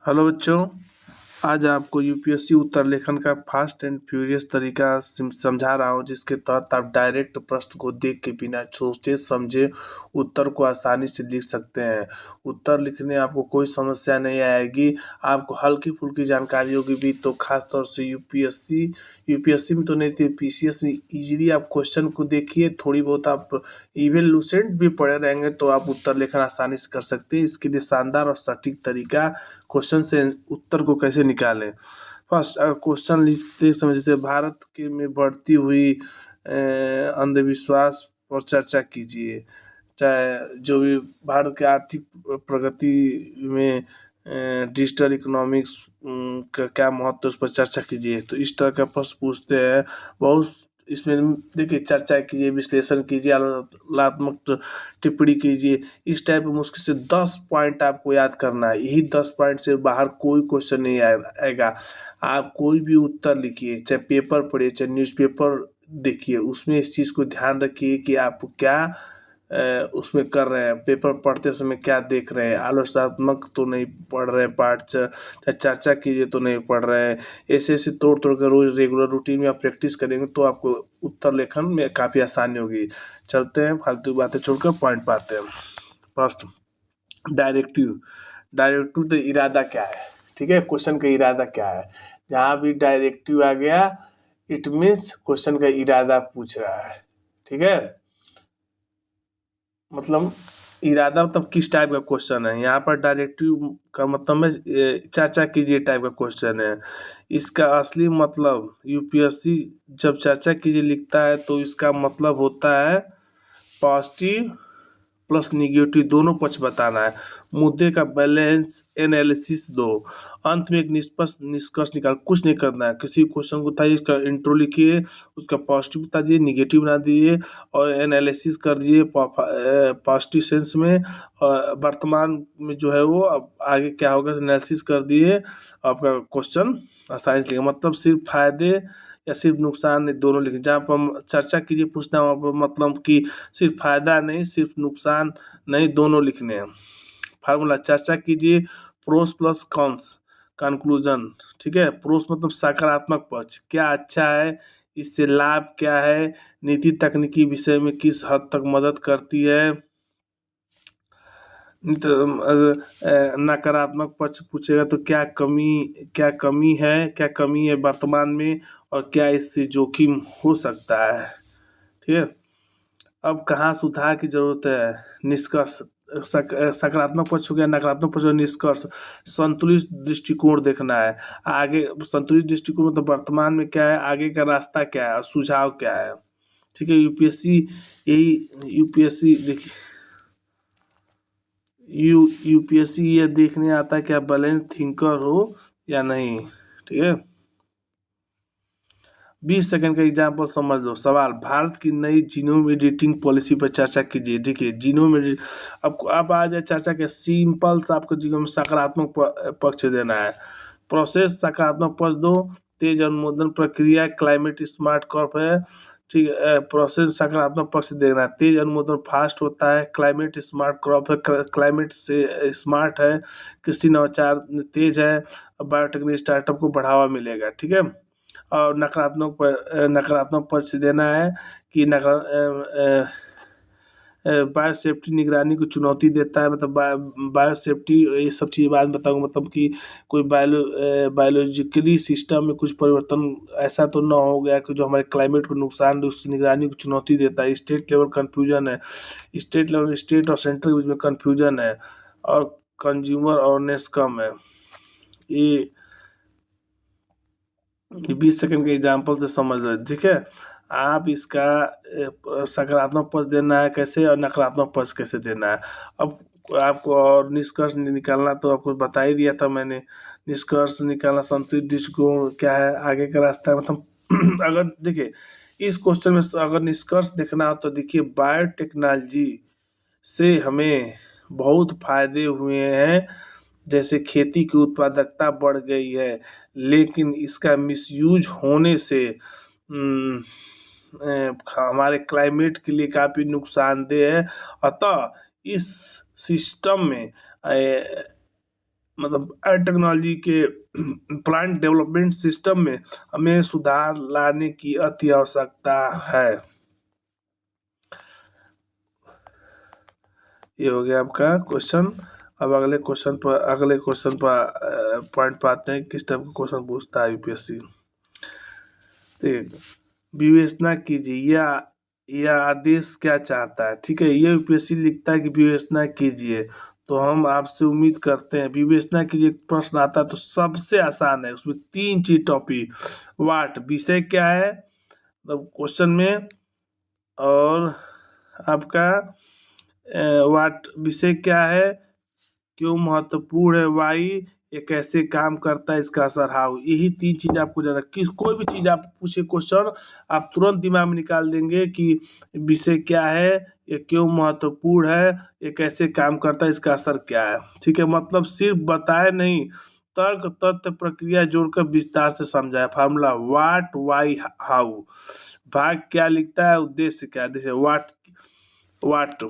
Hello बच्चों, आज आपको यूपीएससी उत्तर लेखन का फास्ट एंड फ्यूरियस तरीका समझा रहा हूँ, जिसके तहत आप डायरेक्ट प्रश्न को देख के बिना सोचे समझे उत्तर को आसानी से लिख सकते हैं। उत्तर लिखने आपको कोई समस्या नहीं आएगी। आपको हल्की फुल्की जानकारी होगी भी, तो खास तौर से यूपीएससी में तो नहीं थी, पीसीएस में इजीली आप क्वेश्चन को देखिए। थोड़ी बहुत आप इवन लूसेंट भी पढ़े रहेंगे तो आप उत्तर लेखन आसानी से कर सकते हैं। इसके लिए शानदार और सटीक तरीका, क्वेश्चन से उत्तर को कैसे निकालें। फर्स्ट, क्वेश्चन लिखते समय जैसे भारत के में बढ़ती हुई अंधविश्वास पर चर्चा कीजिए। चाहे जो भी भारत के आर्थिक प्रगति में डिजिटल इकोनॉमिक्स का क्या महत्व है, उस पर चर्चा कीजिए। तो इस तरह का प्रश्न पूछते हैं। बहुत इसमें देखिए, चर्चा कीजिए, विश्लेषण कीजिए, आलोचनात्मक टिप्पणी कीजिए। इस टाइप में मुश्किल से 10 पॉइंट आपको याद करना है। यही 10 पॉइंट से बाहर कोई क्वेश्चन नहीं आएगा। आप कोई भी उत्तर लिखिए, चाहे पेपर पढ़िए, चाहे न्यूज़पेपर देखिए, उसमें इस चीज़ को ध्यान रखिए कि आप क्या उसमें कर रहे हैं। पेपर पढ़ते समय क्या देख रहे हैं, आलोचनात्मक तो नहीं पढ़ रहे हैं, पाठ चर्चा कीजिए तो नहीं पढ़ रहे हैं। ऐसे ऐसे तोड़ तोड़ कर रोज रेगुलर रूटीन में आप प्रैक्टिस करेंगे तो आपको उत्तर लेखन में काफ़ी आसानी होगी। चलते हैं, फालतू बातें छोड़कर पॉइंट पे आते हैं। First, directive. डायरेक्टिव तो इरादा क्या है, ठीक है, क्वेश्चन का इरादा क्या है। जहाँ भी डायरेक्टिव आ गया, इट मीन्स क्वेश्चन का इरादा पूछ रहा है, ठीक है। मतलब इरादा मतलब किस टाइप का क्वेश्चन है। यहाँ पर डायरेक्टिव का मतलब में चर्चा कीजिए टाइप का क्वेश्चन है। इसका असली मतलब यूपीएससी जब चर्चा कीजिए लिखता है तो इसका मतलब होता है पॉजिटिव प्लस निगेटिव दोनों पक्ष बताना है। मुद्दे का बैलेंस एनालिसिस दो। अंत में एक निष्कर्ष निकाल, कुछ नहीं करना है। किसी क्वेश्चन को बताइए, इसका इंट्रो लिखिए, उसका पॉजिटिव बता दीजिए, निगेटिव बना दीजिए और एनालिसिस कर दीजिए पॉजिटिव सेंस में। वर्तमान में जो है वो अब आगे क्या होगा एनालिसिस कर दिए, आपका क्वेश्चन आसानी से लिखेगा। मतलब सिर्फ फायदे या सिर्फ नुकसान नहीं, दोनों लिखें। जहाँ पर हम चर्चा कीजिए पूछना, वहाँ पर मतलब कि सिर्फ फायदा नहीं, सिर्फ नुकसान नहीं, दोनों लिखने हैं। फार्मूला, चर्चा कीजिए प्रोस प्लस कॉन्स, कंक्लूजन, ठीक है। प्रोस मतलब सकारात्मक पक्ष, क्या अच्छा है, इससे लाभ क्या है, नीति तकनीकी विषय में किस हद तक मदद करती है। नकारात्मक पक्ष पूछेगा तो क्या कमी है वर्तमान में और क्या इससे जोखिम हो सकता है, ठीक है। अब कहाँ सुधार की जरूरत है। निष्कर्ष, सकारात्मक पक्ष हो गया, नकारात्मक पक्ष और निष्कर्ष। संतुलित दृष्टिकोण देखना है। आगे संतुलित दृष्टिकोण मतलब वर्तमान में क्या है, आगे का रास्ता क्या है और सुझाव क्या है, ठीक है। यूपीएससी देखिए, यूपीएससी ये देखने आता है कि आप बैलेंस थिंकर हो या नहीं, ठीक है। 20 सेकंड का एग्जाम्पल समझ लो। सवाल, भारत की नई जीनोम एडिटिंग पॉलिसी पर चर्चा कीजिए। देखिए, जीनोम एडिट अब आ जाए चर्चा के सिंपल सा, आपको जीवन में सकारात्मक पक्ष देना है। प्रोसेस सकारात्मक पक्ष दो। तेज अनुमोदन प्रक्रिया, क्लाइमेट स्मार्ट कॉर्प है, ठीक है। प्रोसेस सकारात्मक पक्ष देना है। तेज अनुमोदन फास्ट होता है। क्लाइमेट स्मार्ट क्रॉप है, क्लाइमेट से स्मार्ट है। कृषि नवाचार तेज है। बायोटेक्निक स्टार्टअप को बढ़ावा मिलेगा, ठीक है। और नकारात्मक पक्ष देना है कि बायो सेफ्टी निगरानी को चुनौती देता है। मतलब बायो सेफ्टी, ये सब चीज़ बाद में बताऊँगा। मतलब कि कोई बायोलॉजिकली सिस्टम में कुछ परिवर्तन ऐसा तो ना हो गया कि जो हमारे क्लाइमेट को नुकसान दे, उसकी निगरानी को चुनौती देता है। स्टेट लेवल कन्फ्यूजन है, स्टेट और सेंट्रल के बीच में कन्फ्यूजन है और कंज्यूमर अवेयरनेस कम है। ये 20 सेकंड के एग्जाम्पल से समझ लो, ठीक है। आप इसका सकारात्मक पक्ष देना है कैसे और नकारात्मक पक्ष कैसे देना है। अब आपको और निष्कर्ष निकालना तो आपको बता ही दिया था मैंने। निष्कर्ष निकालना, संतुलित दृष्टिकोण क्या है, आगे का रास्ता, मतलब अगर देखिए इस क्वेश्चन में अगर निष्कर्ष देखना हो तो देखिए, बायोटेक्नोलॉजी से हमें बहुत फायदे हुए हैं। जैसे खेती की उत्पादकता बढ़ गई है, लेकिन इसका मिसयूज होने से हमारे क्लाइमेट के लिए काफ़ी नुकसानदेह है। अतः इस सिस्टम में मतलब टेक्नोलॉजी के प्लांट डेवलपमेंट सिस्टम में हमें सुधार लाने की अति आवश्यकता है। ये हो गया आपका क्वेश्चन। अब अगले क्वेश्चन पर पॉइंट पर आते हैं, किस टाइप का क्वेश्चन पूछता है यूपीएससी। ठीक, विवेचना कीजिए, यह आदेश क्या चाहता है। ठीक है, ये यूपीएससी लिखता है कि विवेचना कीजिए, तो हम आपसे उम्मीद करते हैं विवेचना कीजिए। प्रश्न आता है तो सबसे आसान है, उसमें 3 चीज टॉपिक, वाट विषय क्या है मतलब क्वेश्चन में, और आपका वाट विषय क्या है, क्यों महत्वपूर्ण है, वाई ये कैसे काम करता है, इसका असर हाउ। यही 3 चीज आपको जाना, किस कोई भी चीज आप पूछे क्वेश्चन, आप तुरंत दिमाग में निकाल देंगे कि विषय क्या है, ये क्यों महत्वपूर्ण है, ये कैसे काम करता है, इसका असर क्या है। ठीक है, मतलब सिर्फ बताए नहीं, तर्क तथ्य प्रक्रिया जोड़कर विस्तार से समझाया। फार्मूला वाट वाई हाउ, भाग क्या लिखता है, उद्देश्य क्या है। जैसे वाट वाट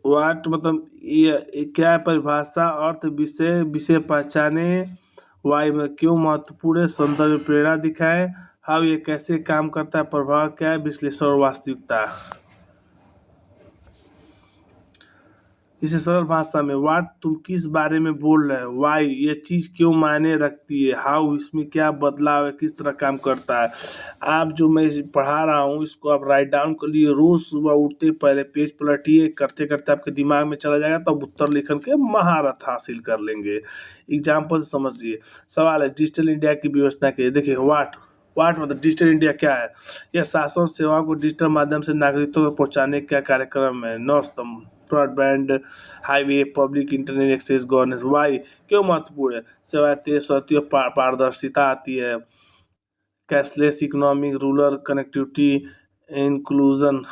वाट मतलब ये क्या है, परिभाषा, अर्थ, विषय, विषय पहचाने, वाई में क्यों महत्वपूर्ण है, संदर्भ प्रेरणा दिखाए, हाउ ये कैसे काम करता है, प्रभाव क्या है, विश्लेषण और वास्तविकता। इसे सरल भाषा में, वाट तुम किस बारे में बोल रहे हो, वाई ये चीज क्यों मायने रखती है, हाउ इसमें क्या बदलाव है, किस तरह काम करता है। आप जो मैं पढ़ा रहा हूँ इसको आप राइट डाउन कर लिए, रोज सुबह उठते पहले पेज पलटिए, करते करते आपके दिमाग में चला जाएगा, तब उत्तर लेखन के महारत हासिल कर लेंगे। एग्जाम्पल से समझिए। सवाल है, डिजिटल इंडिया की व्यवस्था के, देखिए वाट मतलब डिजिटल इंडिया क्या है, यह शासन सेवाओं को डिजिटल माध्यम से नागरिकों तक पहुंचाने का कार्यक्रम है। 9 स्तंभ, broadband, highway, public internet access, governance. Why क्यों महत्वपूर्ण है, सेवाएं तेज होती है, पारदर्शिता आती है, cashless economic, rural connectivity, inclusion,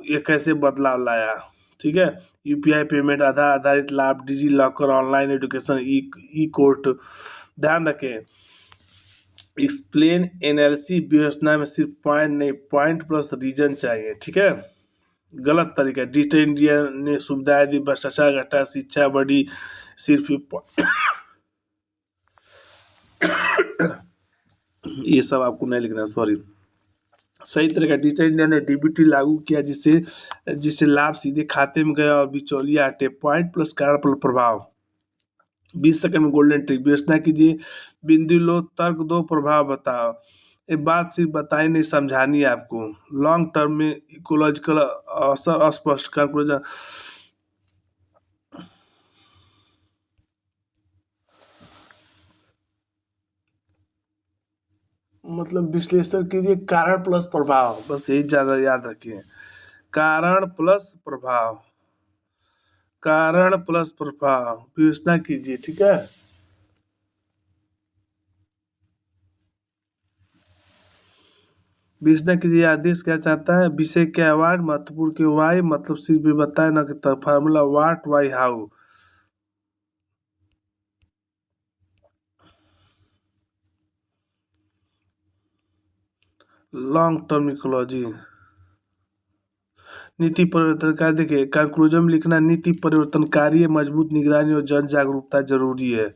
ये कैसे बदलाव लाया। ठीक है, यूपीआई पेमेंट, आधार आधारित लाभ, डिजी लॉकर, ऑनलाइन एजुकेशन, ई कोर्ट। ध्यान रखें, एक्सप्लेन एनएलसी व्यवस्था में सिर्फ पॉइंट नहीं, पॉइंट प्लस रीजन चाहिए। ठीक है, गलत तरीका, डिजिटल इंडिया ने सुविधाएं दी, भ्रष्टाचार घटा, शिक्षा बढ़ी, सिर्फ ये सब आपको नहीं लिखना, सॉरी। सही तरीका, डिजिटल इंडिया ने डीबीटी लागू किया, जिससे जिससे लाभ सीधे खाते में गया और बिचौलिया हटे। पॉइंट प्लस कारण प्लस प्रभाव। 20 सेकंड में गोल्डन ट्रिक, विवेचना कीजिए, बिंदु लो, तर्क दो, प्रभाव बताओ। ये बात सिर्फ बताई नहीं, समझानी है आपको। लॉन्ग टर्म में इकोलॉजिकल असर अस्पष्ट, कंक्लूजन मतलब विश्लेषण कीजिए, कारण प्लस प्रभाव, बस यही ज्यादा याद रखिए। कारण प्लस प्रभाव, कारण प्लस प्रभाव, विवेचना कीजिए। ठीक है, विवेचना कीजिए, आदेश क्या चाहता है, विषय क्या है, वाट महत्वपूर्ण के, वाई मतलब सिर्फ भी बताए ना कि, formula what why how. Long term ecology, नीति परिवर्तन का, देखिए कंक्लूजन में लिखना, नीति परिवर्तनकारी, मजबूत निगरानी और जन जागरूकता जरूरी है।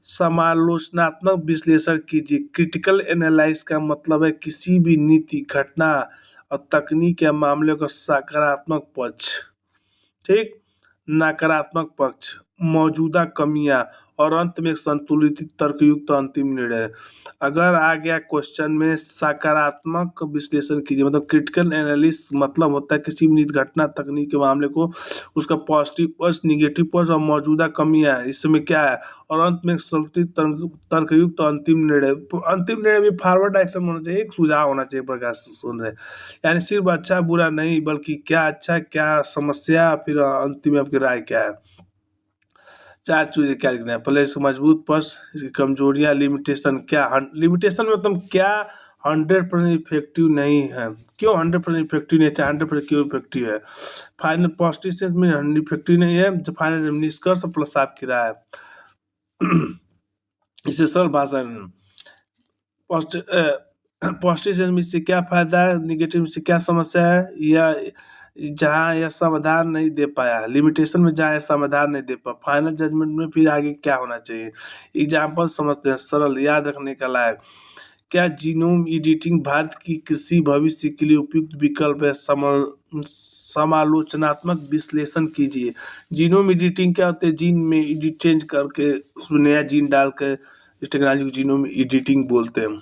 समालोचनात्मक विश्लेषण कीजिए, क्रिटिकल एनालाइज का मतलब है किसी भी नीति, घटना और तकनीक या मामले का सकारात्मक पक्ष, ठीक, नकारात्मक पक्ष, मौजूदा कमियां, और अंत में एक संतुलित तर्कयुक्त अंतिम निर्णय। अगर आ गया क्वेश्चन में सकारात्मक विश्लेषण कीजिए, मतलब क्रिटिकल एनालिसिस मतलब होता है किसी भी घटना तकनीक के मामले को, उसका पॉजिटिव पक्ष, निगेटिव पक्ष और मौजूदा कमियां है, इसमें क्या है, और अंत में एक संतुलित तर्कयुक्त अंतिम निर्णय। अंतिम निर्णय में फॉरवर्ड एक्शन होना चाहिए, एक सुझाव होना चाहिए, प्रकाश सुन रहे, यानी सिर्फ अच्छा बुरा नहीं, बल्कि क्या अच्छा, क्या समस्या, फिर अंतिम में आपकी राय क्या है। 4 चीजें क्या लिखना है, पहले इसका मजबूत पक्ष, इसकी कमजोरियां, लिमिटेशन क्या, लिमिटेशन मतलब क्या 100% इफेक्टिव नहीं है, क्यों 100% इफेक्टिव नहीं है, 100% क्यों इफेक्टिव है। फाइनल पॉजिटिव सेंस में इफेक्टिव नहीं है, जो फाइनल निष्कर्ष प्लस आपकी राय। इसे सरल भाषा में, पॉजिटिव सेंस में इससे क्या फायदा है, निगेटिव से क्या समस्या है, या जहाँ यह समाधान नहीं दे पाया, लिमिटेशन में जहाँ यह समाधान नहीं दे पाया, फाइनल जजमेंट में फिर आगे क्या होना चाहिए। एग्जाम्पल समझते हैं, सरल याद रखने का लायक। क्या जीनोम एडिटिंग भारत की कृषि भविष्य के लिए उपयुक्त विकल्प है? समालोचनात्मक विश्लेषण कीजिए। जीनोम एडिटिंग क्या होता है? जीन में एडिट चेंज करके उसमें नया जीन डाल के इस टेक्नोलॉजी को जीनोम एडिटिंग बोलते हैं।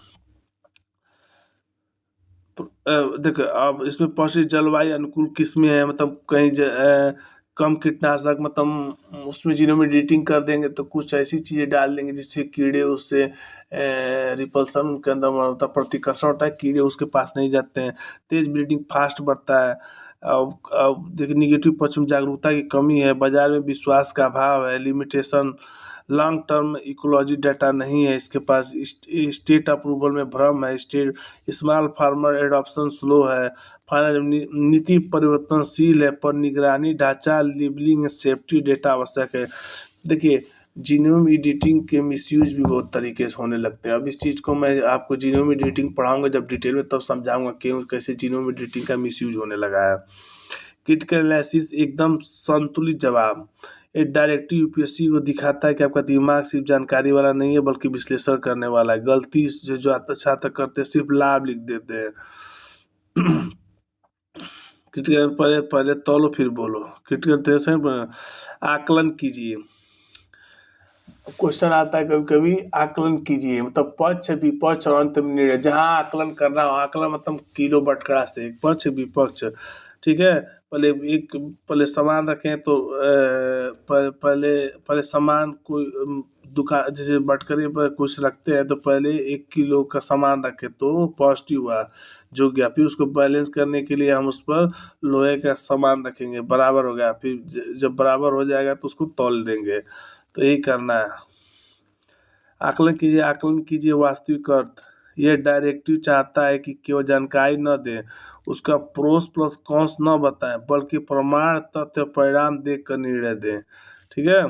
देखो अब इसमें पौष्टिक जलवायु अनुकूल किस्में हैं, मतलब कहीं कम कीटनाशक, मतलब उसमें जीनोम एडिटिंग कर देंगे तो कुछ ऐसी चीज़ें डाल देंगे जिससे कीड़े उससे रिपल्सन उनके अंदर होता है, प्रतिकर्षण होता है, कीड़े उसके पास नहीं जाते हैं, तेज ब्रीडिंग फास्ट बढ़ता है। अब देखिए निगेटिव पक्ष में जागरूकता की कमी है, बाजार में विश्वास का अभाव है, limitation, long term ecology data नहीं है इसके पास, स्टेट अप्रूवल में भ्रम है, state small farmer adoption slow है, फाइनल नीति परिवर्तनशील है, पर निगरानी ढांचा लेबलिंग सेफ्टी डेटा आवश्यक है। देखिए जीनोम एडिटिंग के मिसयूज भी बहुत तरीके से होने लगते हैं। अब इस चीज़ को मैं आपको जीनोम एडिटिंग पढ़ाऊंगा जब डिटेल में, तब समझाऊंगा क्यों कैसे जीनोम एडिटिंग का मिसयूज होने लगा है। क्रिटिकल एनालिसिस एकदम संतुलित जवाब। एक डायरेक्टिव यूपीएससी को दिखाता है कि आपका दिमाग सिर्फ जानकारी वाला नहीं है बल्कि विश्लेषण करने वाला है। गलती जो छात्र करते हैं सिर्फ लाभ लिख देते हैं। क्रिटिकल पहले पहले तौलो फिर बोलो। क्रिटिकल आकलन कीजिए। क्वेश्चन आता है कभी कभी, आकलन कीजिए मतलब पक्ष विपक्ष और अंत में निर्णय। जहाँ आकलन करना हो, आकलन मतलब किलो बटकड़ा से पक्ष विपक्ष, ठीक है। पहले सामान रखें तो पहले सामान कोई दुकान जैसे बटकरे पर कुछ रखते हैं तो पहले 1 किलो का सामान रखें तो पॉजिटिव हुआ जो गया, फिर उसको बैलेंस करने के लिए हम उस पर लोहे का सामान रखेंगे, बराबर हो गया, फिर जब बराबर हो जाएगा तो उसको तौल देंगे। तो यही करना है। आकलन कीजिए वास्तविक अर्थ। यह डायरेक्टिव चाहता है कि केवल जानकारी न दें, उसका प्रोस प्लस कॉन्स न बताएं, बल्कि प्रमाण तथ्य परिणाम देख कर निर्णय दें, ठीक है।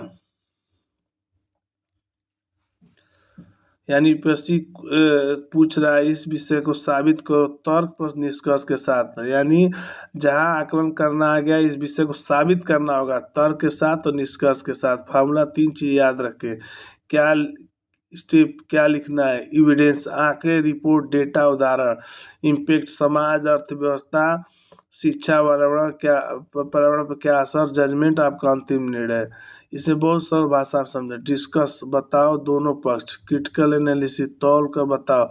यानी यूपीएससी पूछ रहा है इस विषय को साबित करो तर्क प्लस निष्कर्ष के साथ। यानी जहां आकलन करना आ गया, इस विषय को साबित करना होगा तर्क के साथ और निष्कर्ष के साथ। फार्मूला 3 चीज याद रखें। क्या स्टेप क्या लिखना है? एविडेंस, आंकड़े, रिपोर्ट, डेटा, उदाहरण। इम्पैक्ट, समाज, अर्थव्यवस्था, शिक्षा, पर्यावरण पर क्या असर, जजमेंट, आपका अंतिम निर्णय। इसे बहुत सरल भाषा में समझे। डिस्कस, बताओ दोनों पक्ष। क्रिटिकल एनालिसिस, तौल कर बताओ,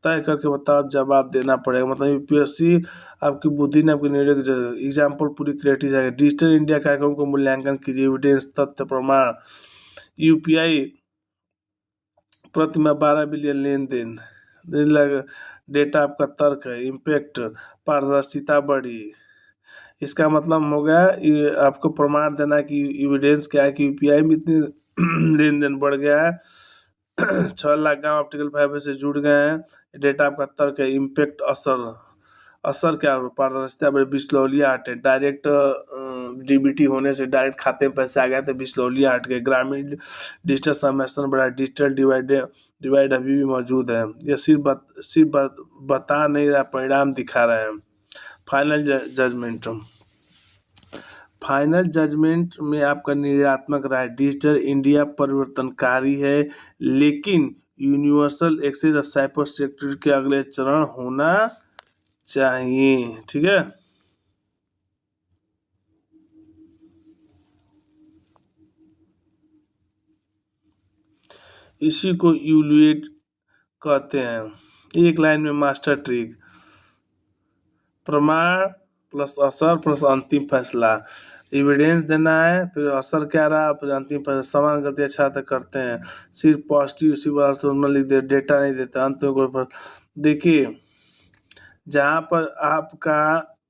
तय करके बताओ, जवाब देना पड़ेगा। मतलब यूपीएससी आपकी बुद्धि ने आपके निर्णय की एग्जाम्पल पूरी क्रिएटिव जाएगी। डिजिटल इंडिया कार्यक्रम को मूल्यांकन कीजिए। एविडेंस, तथ्य, प्रमाण। यूपीआई प्रतिमा 12 बिलियन लेन देन, डेटा आपका तर्क है। इम्पैक्ट, पारदर्शिता बढ़ी। इसका मतलब हो गया ये आपको प्रमाण देना कि एविडेंस क्या है कि यूपीआई में इतनी लेन देन बढ़ गया है। 6 लाख गाँव ऑप्टिकल फाइबर से जुड़ गए हैं। डेटा आपका तर्क है। इम्पैक्ट, असर क्या हो? पारदर्शिता बढ़ी, बिचलौलिया हटे। डायरेक्ट डीबीटी होने से डायरेक्ट खाते में पैसे आ गए तो बिचलौलिया हट गए। ग्रामीण डिजिटल समावेशन बढ़ा, डिजिटल डिवाइड अभी भी मौजूद है। ये सिर्फ बता नहीं रहा, परिणाम दिखा रहे हैं। फाइनल जजमेंट, फाइनल जजमेंट में आपका निर्णयात्मक राय। डिजिटल इंडिया परिवर्तनकारी है लेकिन यूनिवर्सल एक्सेस और साइबर सिक्योरिटी के अगले चरण होना चाहिए, ठीक है। इसी को यूलुएट कहते हैं। एक लाइन में मास्टर ट्रिक, प्रमाण प्लस असर प्लस अंतिम फैसला। एविडेंस देना है, फिर असर क्या रहा, फिर अंतिम फैसला। समान गलती छात्र करते हैं, सिर्फ पॉजिटिव लिख दे, डेटा नहीं देता, अंत में कोई देखिए जहाँ पर आपका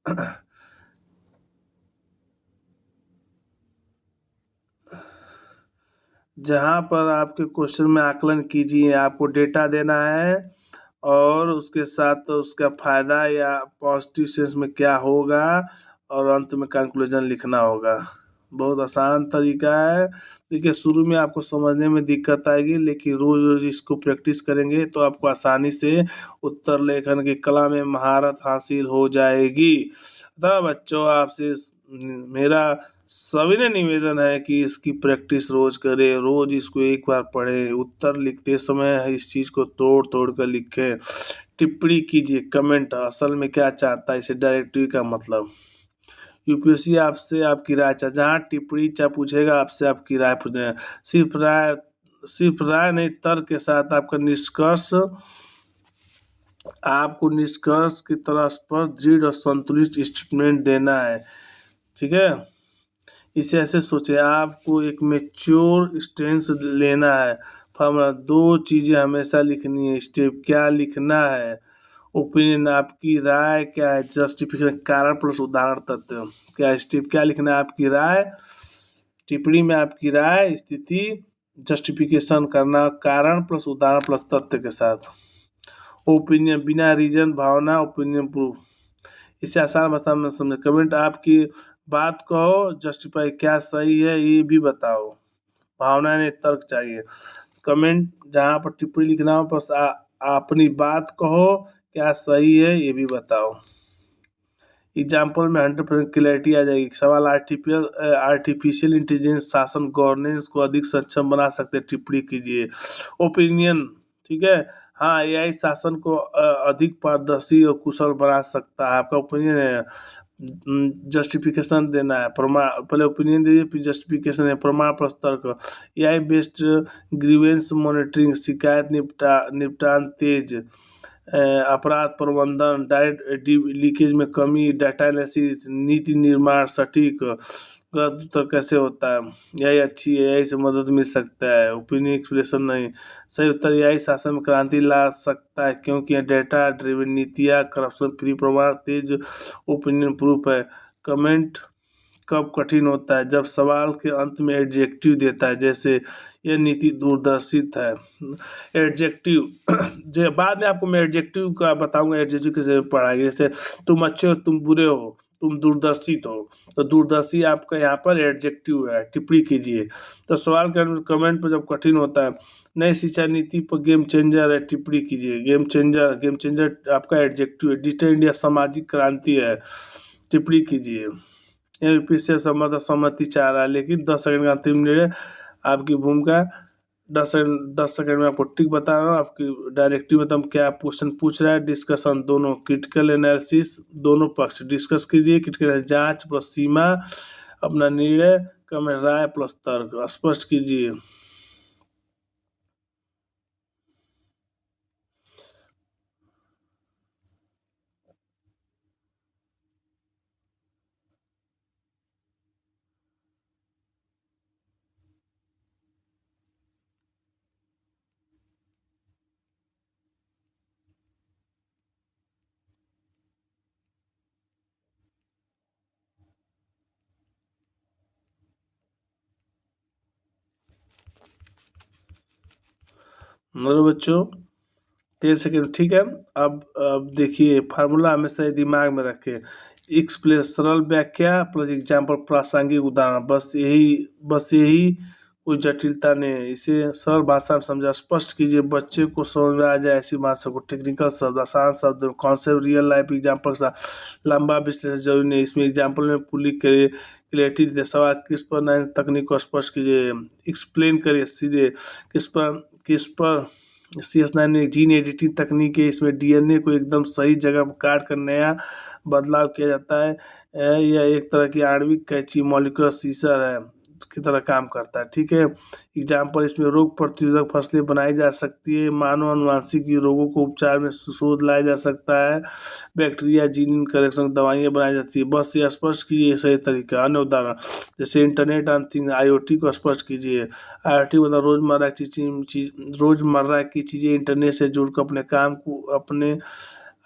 जहाँ पर आपके क्वेश्चन में आकलन कीजिए, आपको डेटा देना है और उसके साथ उसका फायदा या पॉजिटिव सेंस में क्या होगा और अंत में कंक्लूजन लिखना होगा। बहुत आसान तरीका है। देखिए शुरू में आपको समझने में दिक्कत आएगी लेकिन रोज रोज इसको प्रैक्टिस करेंगे तो आपको आसानी से उत्तर लेखन की कला में महारत हासिल हो जाएगी। अतः बच्चों आपसे मेरा सविनय निवेदन है कि इसकी प्रैक्टिस रोज करें, रोज इसको एक बार पढ़ें, उत्तर लिखते समय इस चीज़ को तोड़ तोड़ कर लिखें, टिप्पणी कीजिए, कमेंट असल में क्या चाहता है इसे डायरेक्टरी का मतलब। यूपीएससी आपसे आपकी राय जहाँ टिप्पणी चाहे पूछेगा आपसे आपकी राय पूछे, सिर्फ राय नहीं तर्क के साथ आपको निष्कर्ष की तरह स्पष्ट, दृढ़ और संतुलित स्टेटमेंट देना है। ठीक है, इसे ऐसे सोचे, आपको एक मेच्योर स्टेंस लेना है। फॉर्मूला, दो चीज़ें हमेशा लिखनी है। स्टेप, क्या लिखना है। ओपिनियन, आपकी राय क्या है। जस्टिफिकेशन, कारण प्लस उदाहरण तथ्य। क्या स्टेप, क्या लिखना है, आपकी राय। टिप्पणी में आपकी राय, स्थिति, जस्टिफिकेशन करना, कारण प्लस उदाहरण प्लस तथ्य के साथ। ओपिनियन, बिना रीजन, भावना, ओपिनियन प्रूफ। इसे आसान भाषा में समझे। कमेंट, आपकी बात कहो, जस्टिफाई, क्या सही है ये भी बताओ। भावना ने तर्क चाहिए। कमेंट, जहाँ पर टिप्पणी लिखना हो बस अपनी बात कहो, क्या सही है ये भी बताओ। एग्जाम्पल में 100% क्लैरिटी आ जाएगी। सवाल, आर्टिफिशियल इंटेलिजेंस शासन गवर्नेंस को अधिक सक्षम बना सकते हैं, टिप्पणी कीजिए। ओपिनियन, ठीक है, हाँ एआई शासन को अधिक पारदर्शी और कुशल बना सकता है, आपका ओपिनियन है। जस्टिफिकेशन देना है, प्रमाण, पहले ओपिनियन दीजिए फिर जस्टिफिकेशन है, प्रमाण प्लस तर्क। एआई बेस्ड ग्रीवेंस मॉनिटरिंग, शिकायत निपटान तेज, अपराध प्रबंधन, डायरेक्ट लीकेज में कमी, डाटा एनालिसिस, नीति निर्माण सटीक। गलत उत्तर कैसे होता है, यही अच्छी है, यही से मदद मिल सकता है। ओपिनियन एक्सप्रेशन नहीं, सही उत्तर, यही शासन में क्रांति ला सकता है क्योंकि डेटा ड्रिवन नीतियाँ, करप्शन फ्री, प्रमाण तेज, ओपिनियन प्रूफ है। कमेंट, कब कठिन होता है, जब सवाल के अंत में एडजेक्टिव देता है, जैसे यह नीति दूरदर्शित है। एडजेक्टिव जो बाद में आपको मैं एडजेक्टिव का बताऊंगा, एडजेक्टिव कैसे पढ़ाएंगे। जैसे तुम अच्छे हो, तुम बुरे हो, तुम दूरदर्शित हो, तो दूरदर्शी आपका यहाँ पर एडजेक्टिव है, टिप्पणी कीजिए। तो सवाल के कमेंट पर जब कठिन होता है, नई शिक्षा नीति पर गेम चेंजर है, टिप्पणी कीजिए। गेम चेंजर आपका एडजेक्टिव है। डिजिटल इंडिया सामाजिक क्रांति है, टिप्पणी कीजिए। यूपी से सहमति चाह रहा है, लेकिन 10 सेकंड का अंतिम निर्णय, आपकी भूमिका। 10 सेकंड में आपको टिक बता रहा हूँ। आपकी डायरेक्टिव मतलब क्या क्वेश्चन पूछ रहा है। डिस्कशन, दोनों क्रिटिकल एनालिसिस, दोनों पक्ष डिस्कस कीजिए। क्रिटिकल जांच प्लस सीमा, अपना निर्णय, कम राय प्लस तर्क स्पष्ट कीजिए। मेरे बच्चों 10 सेकंड, ठीक है। अब देखिए, फार्मूला हमेशा ये दिमाग में रखें। एक्स प्लस सरल व्याख्या प्लस एग्जाम्पल प्रासंगिक उदाहरण, बस यही कोई जटिलता नहीं है। इसे सरल भाषा में समझा, स्पष्ट कीजिए, बच्चे को समझ में आ जाए ऐसी भाषा को। टेक्निकल शब्द, आसान शब्द, कॉन्सेप्ट, रियल लाइफ एग्जाम्पल के साथ। लंबा विश्लेषण जरूरी नहीं, इसमें एग्जाम्पल में पूरी क्लियरिटी दे। सवाल, किस पर नए तकनीक को स्पष्ट कीजिए, एक्सप्लेन करिए सीधे। किस पर CS9 में जीन एडिटिंग तकनीक है, इसमें DNA को एकदम सही जगह पर काट कर नया बदलाव किया जाता है। यह एक तरह की आणविक कैंची, मॉलिक्यूलर सीजर है की तरह काम करता है, ठीक है। एग्जाम्पल, इसमें रोग प्रतिरोधक फसलें बनाई जा सकती है। मानव अनुवांशिक रोगों को उपचार में शोध लाया जा सकता है। बैक्टीरिया जीन करेक्शन दवाइयाँ बनाई जाती है। बस ये स्पष्ट कीजिए सही तरीका। अन्य उदाहरण, जैसे इंटरनेट ऑफ थिंग्स, IoT को स्पष्ट कीजिए। IoT मतलब रोजमर्रा की चीज़ें इंटरनेट से जुड़कर अपने काम को अपने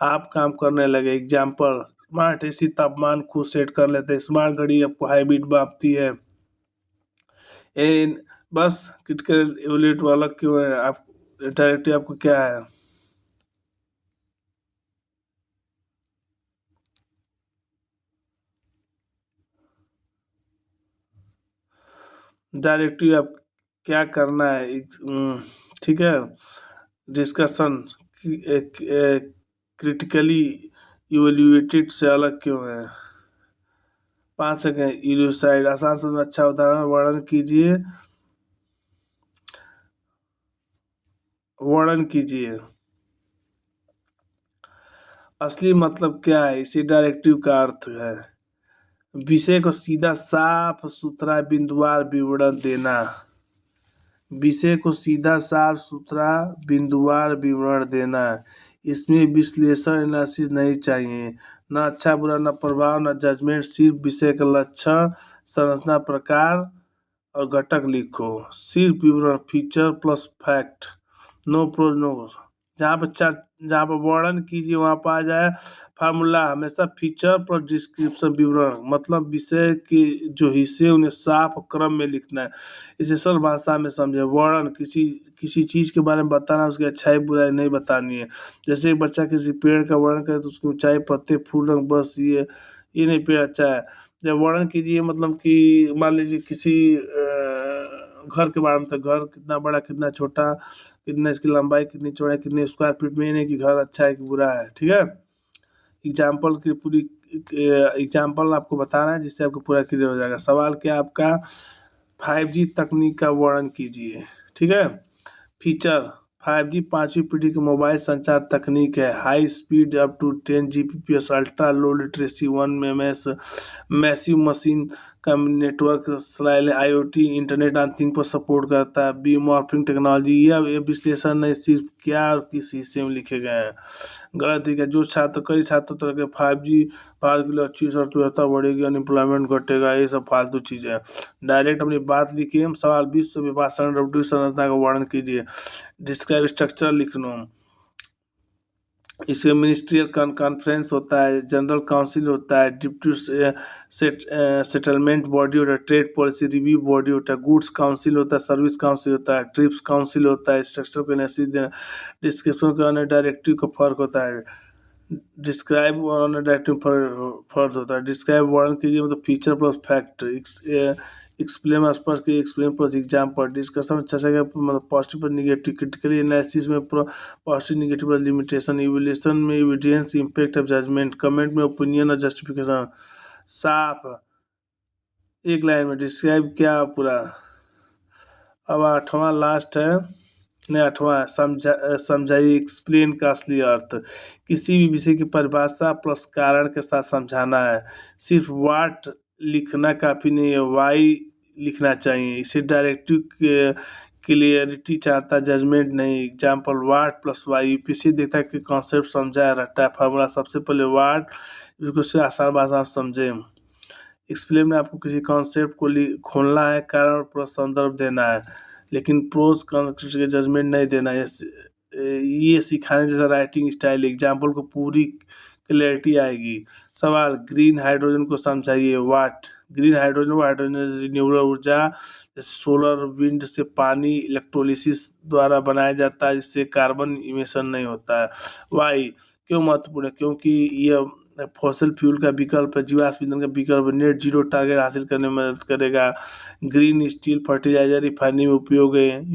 आप काम करने लगे। एग्जाम्पल, स्मार्ट AC तापमान खुद सेट कर लेते हैं। स्मार्ट घड़ी आपको हाइब्रिड मापती है। इन बस क्रिटिकल इवैल्यूएट वाला क्यों है, आप डायरेक्टिव आपको क्या है। डायरेक्टिव आप क्या करना है, ठीक है। डिस्कशन, क्रिटिकली इवैल्यूएटेड से अलग क्यों है। 5 सेकेंड। इल्यूसाइड आसान शब्द में अच्छा उदाहरण वर्णन कीजिए। असली मतलब क्या है? इसी डायरेक्टिव का अर्थ है विषय को सीधा साफ सुथरा बिंदुवार विवरण देना। विषय को सीधा साफ सुथरा बिंदुवार विवरण देना। इसमें विश्लेषण एनालिसिस नहीं चाहिए। न अच्छा बुरा, न प्रभाव, न जजमेंट, सिर्फ विषय का लक्षण, संरचना, प्रकार और घटक लिखो। सिर्फ विवरण, feature plus fact, no prose no. जहाँ पर वर्णन कीजिए वहाँ पर आ जाए फार्मूला। हमेशा फीचर प्लस डिस्क्रिप्शन विवरण, मतलब विषय के जो हिस्से उन्हें साफ क्रम में लिखना है। इसे सरल भाषा में समझे। वर्णन किसी चीज़ के बारे में बताना, उसकी अच्छाई बुराई नहीं बतानी है। जैसे एक बच्चा किसी पेड़ का वर्णन करे तो उसकी ऊंचाई, पत्ते, फूल, रंग, बस ये नहीं पेड़ अच्छा है। जब वर्णन कीजिए मतलब कि मान लीजिए किसी घर के बारे में, तो घर कितना बड़ा कितना छोटा, कितना इसकी लंबाई, कितनी चौड़ाई, कितनी स्क्वायर फीट में, नहीं कि घर अच्छा है कि बुरा है। ठीक है, एग्जाम्पल की पूरी एग्जाम्पल आपको बताना है जिससे आपको पूरा क्लियर हो जाएगा। सवाल क्या आपका? 5G तकनीक का वर्णन कीजिए। ठीक है, फीचर 5G 5वीं पीढ़ी की मोबाइल संचार तकनीक है। High speed up to 10 Gbps, ultra low literacy 1 ms, massive machine का नेटवर्क, स्लाइल IoT, इंटरनेट ऑन थिंग पर सपोर्ट करता है। बी मॉर्फिंग टेक्नोलॉजी, यह विश्लेषण नहीं सिर्फ क्या और किस हिस्से में लिखे गए हैं। गलत है। जो छात्र कई छात्रों तरह के 5G भारत के लिए अच्छी अर्थव्यवस्था बढ़ेगी, अनएम्प्लॉयमेंट घटेगा, ये सब फालतू चीज़ें हैं। डायरेक्ट अपनी बात लिखिए। सवाल विश्व विभाषण रबड़ी संरचना का वर्णन कीजिए। डिस्क्राइब स्ट्रक्चर लिखना। इसमें मिनिस्ट्रियल कॉन्फ्रेंस होता है, जनरल काउंसिल होता है, डिप्टी सेटलमेंट बॉडी होता है, ट्रेड पॉलिसी रिव्यू बॉडी होता है, गुड्स काउंसिल होता है, सर्विस काउंसिल होता है, ट्रिप्स काउंसिल होता है, स्ट्रक्चर को एनालिसिस देना। डिस्क्रिप्शन का डायरेक्टिव का फर्क होता है। डिस्क्राइब और डायरेक्टिव फर्क होता है। डिस्क्राइब वर्णन कीजिए मतलब फीचर प्लस फैक्ट। एक्सप्लेन स्पष्ट की, एक्सप्लेन प्लस एग्जाम्पल। डिस्कशन में चर्चा का मतलब पॉजिटिव पर निगेटिव। क्रिटिकली एनालिसिस में पॉजिटिव निगेटिव पर लिमिटेशन। इवैल्यूएशन में evidence, impact of judgement. Comment में ओपिनियन और जस्टिफिकेशन। साफ एक लाइन में डिस्क्राइब क्या पूरा। अब 8वां लास्ट है, नहीं 8वां, समझाइए, एक्सप्लेन का असली अर्थ। किसी भी विषय की परिभाषा प्लस कारण के साथ समझाना है। सिर्फ वाट लिखना काफ़ी नहीं है, वाई लिखना चाहिए। इसे डायरेक्टिव क्लियरिटी चाहता, जजमेंट नहीं। एग्जाम्पल वाट प्लस वाई। यूपीएससी देखता है कि कॉन्सेप्ट समझा रहता है। फार्मूला सबसे पहले वाट, उसको आसान भाषा में समझें। एक्सप्लेन में आपको किसी कॉन्सेप्ट को खोलना है, कारण प्लस संदर्भ देना है, लेकिन प्रोज कॉन्सेप्ट के जजमेंट नहीं देना है। ये सिखाने जैसा राइटिंग स्टाइल। एग्जाम्पल को पूरी क्लैरिटी आएगी। सवाल ग्रीन हाइड्रोजन को समझाइए। वाट ग्रीन हाइड्रोजन रिन्यूएबल ऊर्जा, जैसे सोलर विंड से पानी इलेक्ट्रोलिसिस द्वारा बनाया जाता है, जिससे कार्बन इमिशन नहीं होता है। वाई क्यों महत्वपूर्ण है? क्योंकि यह फॉसिल फ्यूल का विकल्प है, जीवाश्म ईंधन का विकल्प है, नेट जीरो टारगेट हासिल करने में मदद करेगा। ग्रीन स्टील फर्टिलाइजर रिफाइनिंग में उपयोग है।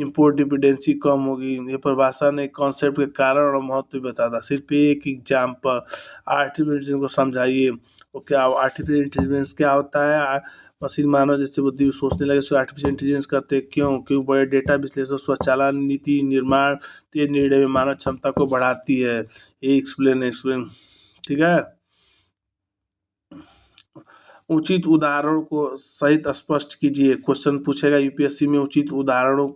इंपोर्ट डिपेंडेंसी कम होगी। ये परिभाषा ने कॉन्सेप्ट के कारण और महत्व भी बताता। सिर्फ एक एग्जाम्पल। आर्टिफिशियल इंटेलिजेंस को समझाइए। वो क्या आर्टिफिशियल इंटेलिजेंस क्या होता है? मशीन मानव जैसे बुद्धि सोचने लगे, उसको आर्टिफिशियल इंटेलिजेंस करते हैं। क्यों बड़े डेटा विश्लेषण, स्वचालन, नीति निर्माण, तेज निर्णय में मानव क्षमता को बढ़ाती है। ये एक्सप्लेन। ठीक है, उचित उदाहरणों को सहित स्पष्ट कीजिए। क्वेश्चन पूछेगा यूपीएससी में, उचित उदाहरण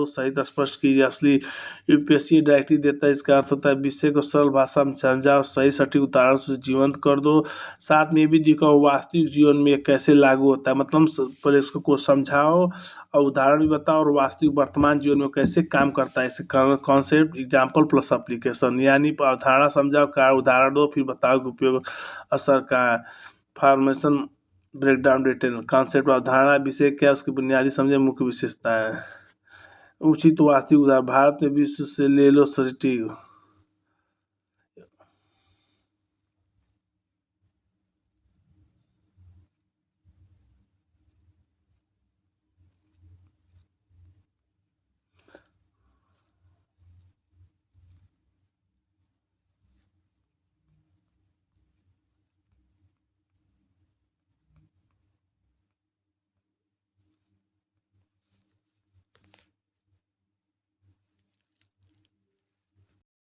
सहित स्पष्ट कीजिए। असली यूपीएससी डायरेक्टिव देता है, इसका अर्थ होता है विषय को सरल भाषा में समझाओ, सही सटीक उदाहरण से जीवंत कर दो। साथ में ये भी दिखाओ वास्तविक जीवन में कैसे लागू होता है। मतलब पहले इसको समझाओ और उदाहरण भी बताओ, और वास्तविक वर्तमान जीवन में कैसे काम करता है। इसे कॉन्सेप्ट, एग्जाम्पल प्लस एप्लीकेशन, यानी अवधारणा समझाओ, का उदाहरण दो, फिर बताओ कि उपयोग असर का है। Formation breakdown detail. कॉन्सेप्ट अवधारणा, विषय क्या, उसकी बुनियादी समझे, मुख्य विशेषताएं। उचित वास्तविक उदाहरण, भारत में विश्व से ले लो सटीक